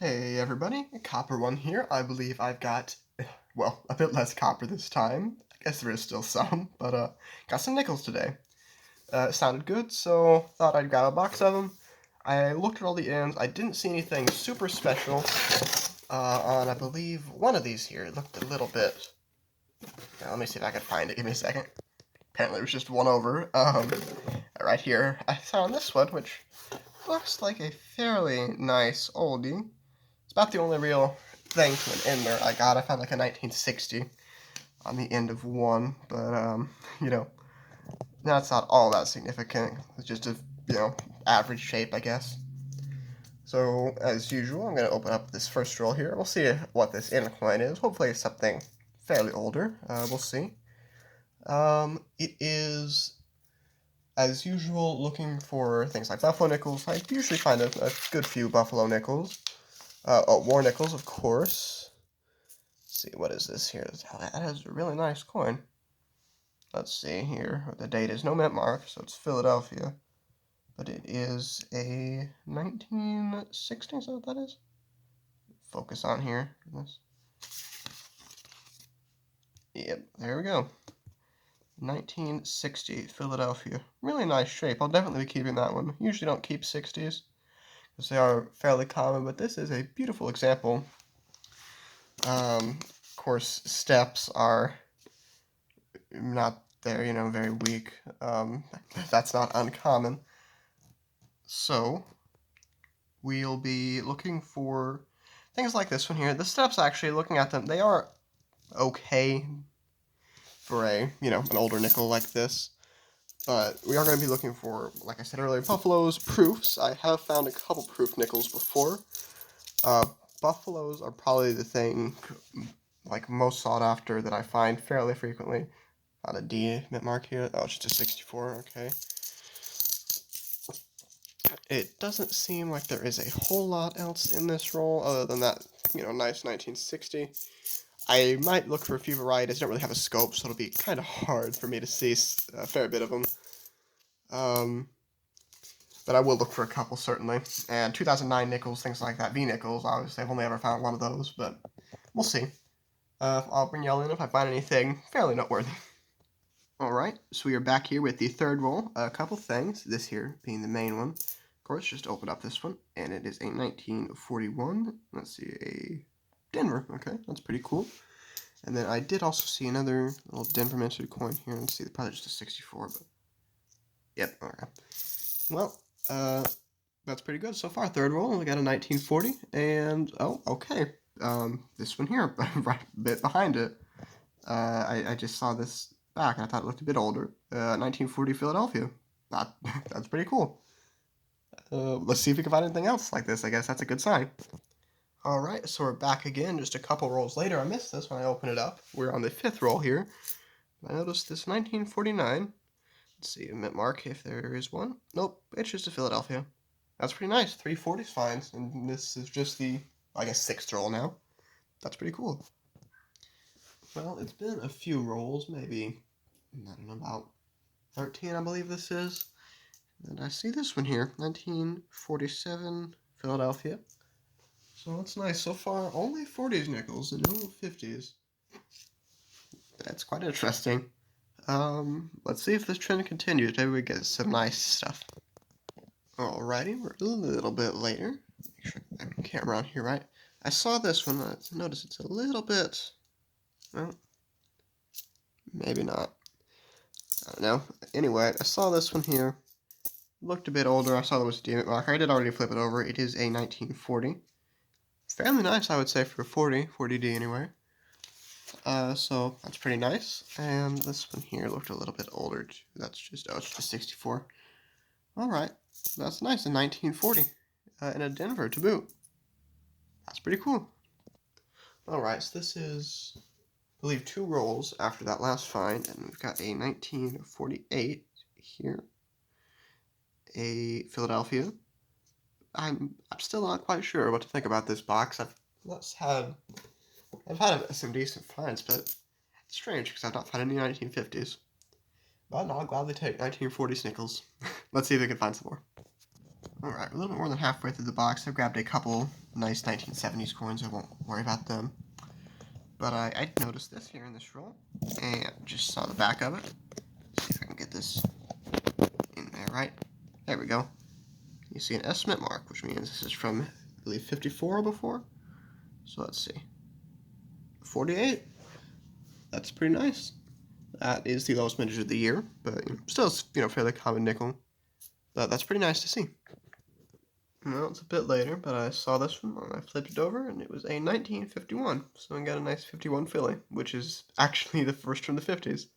Hey everybody, Copper One here. I believe I've got, well, a bit less copper this time. I guess there is still some, but got some nickels today. It sounded good, so thought I'd grab a box of them. I looked at all the ends. I didn't see anything super special on, I believe, one of these here. It looked a little bit. Let me see if I can find it. Give me a second. Apparently, it was just one over. Right here, I found this one, which looks like a fairly nice oldie. It's about the only real thing to an ender I got. I found like a 1960 on the end of one, but you know, that's not all that significant. It's just a, average shape, I guess. So, as usual, I'm going to open up this first roll here. We'll see what this end coin is. Hopefully it's something fairly older. We'll see. It is, as usual, looking for things like buffalo nickels. I usually find a good few buffalo nickels. War nickels, of course. Let's see, what is this here? That has a really nice coin. Let's see here. The date is no mint mark, so it's Philadelphia. But it is a 1960, is that what that is? Focus on here. Yep, there we go. 1960, Philadelphia. Really nice shape. I'll definitely be keeping that one. Usually don't keep 60s, because they are fairly common, but this is a beautiful example. Of course, steps are not there, very weak. That's not uncommon. So, we'll be looking for things like this one here. The steps, actually, looking at them, they are okay for an older nickel like this. But we are going to be looking for, like I said earlier, buffaloes, proofs. I have found a couple proof nickels before. Buffaloes are probably the thing, like, most sought after that I find fairly frequently. Found a D mint mark here. Oh, it's just a 64, okay. It doesn't seem like there is a whole lot else in this roll other than that, nice 1960. I might look for a few varieties. I don't really have a scope, so it'll be kind of hard for me to see a fair bit of them. But I will look for a couple, certainly. And 2009 nickels, things like that. V nickels, obviously. I've only ever found one of those, but we'll see. I'll bring y'all in if I find anything fairly noteworthy. Alright, so we are back here with the third roll. A couple things, this here being the main one. Of course, just open up this one, and it is a 1941. Let's see, a Denver. Okay, that's pretty cool. And then I did also see another little Denver minted coin here. Let's see, probably just a 64, but yep, alright. Well, that's pretty good so far. Third roll, we got a 1940, and oh, okay. This one here, right a bit behind it. I just saw this back, and I thought it looked a bit older. 1940 Philadelphia. That's pretty cool. Let's see if we can find anything else like this. I guess that's a good sign. Alright, so we're back again, just a couple rolls later. I missed this when I opened it up. We're on the fifth roll here. I noticed this 1949. Let's see, a mint mark if there is one. Nope, it's just a Philadelphia. That's pretty nice. 340's fine, and this is just the, I guess, sixth roll now. That's pretty cool. Well, it's been a few rolls, maybe, I don't know, about 13, I believe this is. And I see this one here, 1947 Philadelphia. So that's nice. So far, only 40s nickels and no 50s. That's quite interesting. Let's see if this trend continues. Maybe we get some nice stuff. Alrighty, we're a little bit later. Make sure I have the camera on here right. I saw this one. Notice it's a little bit, well, maybe not. I don't know. Anyway, I saw this one here. Looked a bit older. I saw there was a D marker. I did already flip it over. It is a 1940. Fairly nice, I would say, for a 40D anyway. So that's pretty nice. And this one here looked a little bit older too. That's just, oh, it's just a 64. Alright, that's nice, a 1940. And a Denver to boot. That's pretty cool. Alright, so this is, I believe, 2 rolls after that last find, and we've got a 1948 here. A Philadelphia. I'm still not quite sure what to think about this box. I've had some decent finds, but it's strange because I've not found any 1950s. But I'll gladly take 1940s nickels. Let's see if we can find some more. Alright, a little bit more than halfway through the box. I grabbed a couple nice 1970s coins. I won't worry about them. But I noticed this here in this roll, and just saw the back of it. Let's see if I can get this in there right. There we go. You see an estimate mark, which means this is from, I believe, 54 or before. So let's see. 48. That's pretty nice. That is the lowest vintage of the year, but still, fairly common nickel. But that's pretty nice to see. Well, it's a bit later, but I saw this one and I flipped it over, and it was a 1951. So I got a nice 51 Philly, which is actually the first from the 50s.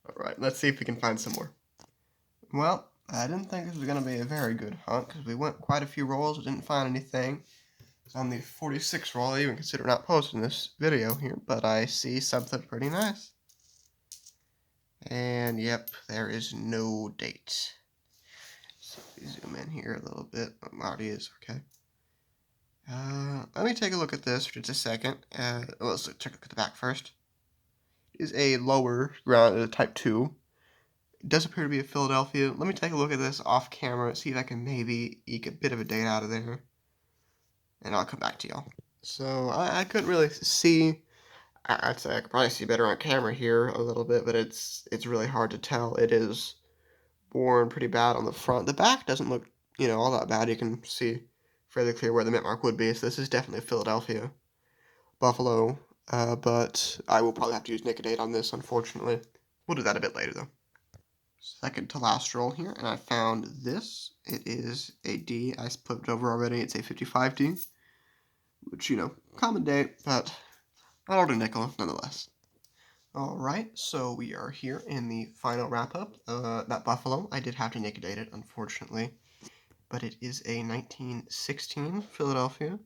Alright, let's see if we can find some more. Well, I didn't think this was going to be a very good hunt, because we went quite a few rolls, but didn't find anything. On the 46 roll, I even consider not posting this video here, but I see something pretty nice. And yep, there is no date. So if we zoom in here a little bit, it already is, okay. Let me take a look at this for just a second. Let's take a look at the back first. It is a lower ground, type 2. It does appear to be a Philadelphia. Let me take a look at this off camera, see if I can maybe eke a bit of a date out of there. And I'll come back to y'all. So I couldn't really see. I'd say I could probably see better on camera here a little bit, but it's really hard to tell. It is worn pretty bad on the front. The back doesn't look, all that bad. You can see fairly clear where the mint mark would be. So this is definitely a Philadelphia Buffalo, but I will probably have to use Nicodate on this, unfortunately. We'll do that a bit later, though. Second to last roll here, and I found this. It is a D. I flipped it over already. It's a 55D, which, common date, but an older nickel nonetheless. Alright, so we are here in the final wrap-up. That Buffalo, I did have to Nicodate it, unfortunately, but it is a 1916 Philadelphia.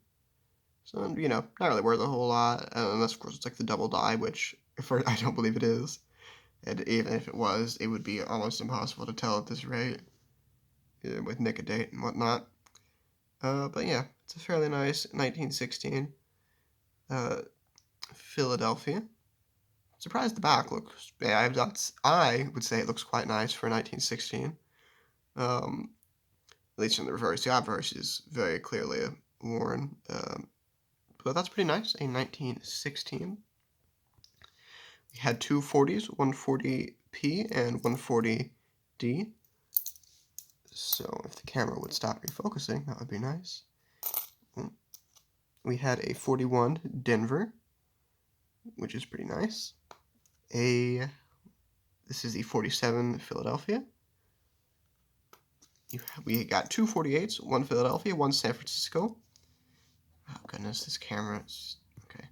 So, not really worth a whole lot, unless, of course, it's like the double die, which I don't believe it is. And even if it was, it would be almost impossible to tell at this rate, with Nicodate and whatnot. But yeah, it's a fairly nice 1916 Philadelphia. Surprised the back looks, I would say it looks quite nice for 1916. At least in the reverse. The obverse is very clearly worn. But that's pretty nice, a 1916. We had two 40s, 140p and 140D. So if the camera would stop refocusing, that would be nice. We had a 41 Denver, which is pretty nice. This is the 47 Philadelphia. We got two 48s, one Philadelphia, one San Francisco. Oh goodness, this camera is... Okay,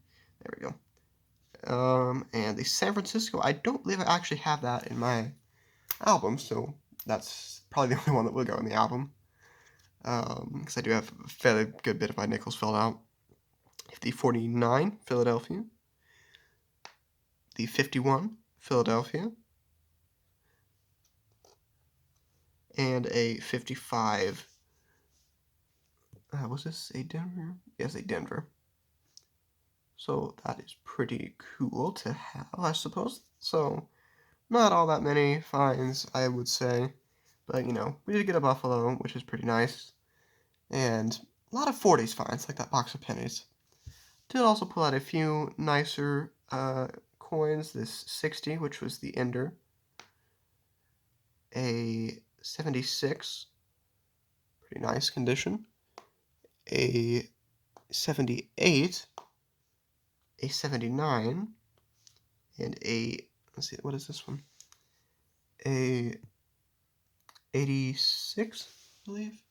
there we go. And the San Francisco, I don't believe I actually have that in my album, so that's probably the only one that will go in the album. Because I do have a fairly good bit of my nickels filled out. The 49 Philadelphia. The 51 Philadelphia. And a 55. Was this a Denver? Yes, a Denver. So that is pretty cool to have, I suppose. So, not all that many finds, I would say. But, we did get a Buffalo, which is pretty nice. And a lot of 40s finds, like that box of pennies. Did also pull out a few nicer coins. This 60, which was the Ender. A 76, pretty nice condition. A 78, a 79, and let's see, what is this one? A 86, I believe?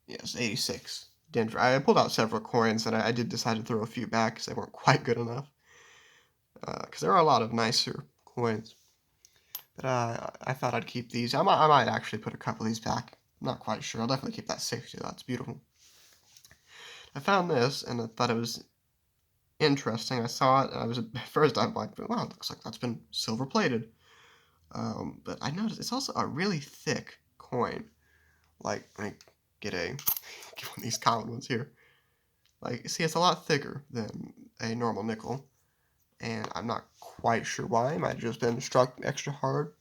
Yes, 86. Denver. I pulled out several coins, and I did decide to throw a few back because they weren't quite good enough. Because there are a lot of nicer coins. But I thought I'd keep these. I might actually put a couple of these back. I'm not quite sure. I'll definitely keep that 60. That's beautiful. I found this, and I thought it was interesting. I saw it, and at first I'm like, wow, it looks like that's been silver-plated. But I noticed it's also a really thick coin. Like, let me get one of these common ones here. Like, see, it's a lot thicker than a normal nickel. And I'm not quite sure why. It might have just been struck extra hard.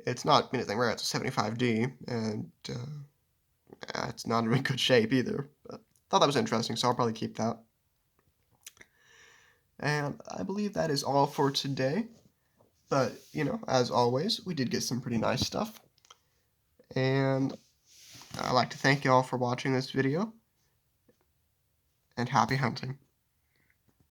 It's not anything rare. It's a 75D, and It's not in good shape either, but thought that was interesting, so I'll probably keep that. And I believe that is all for today. But, as always, we did get some pretty nice stuff. And I'd like to thank you all for watching this video, and happy hunting.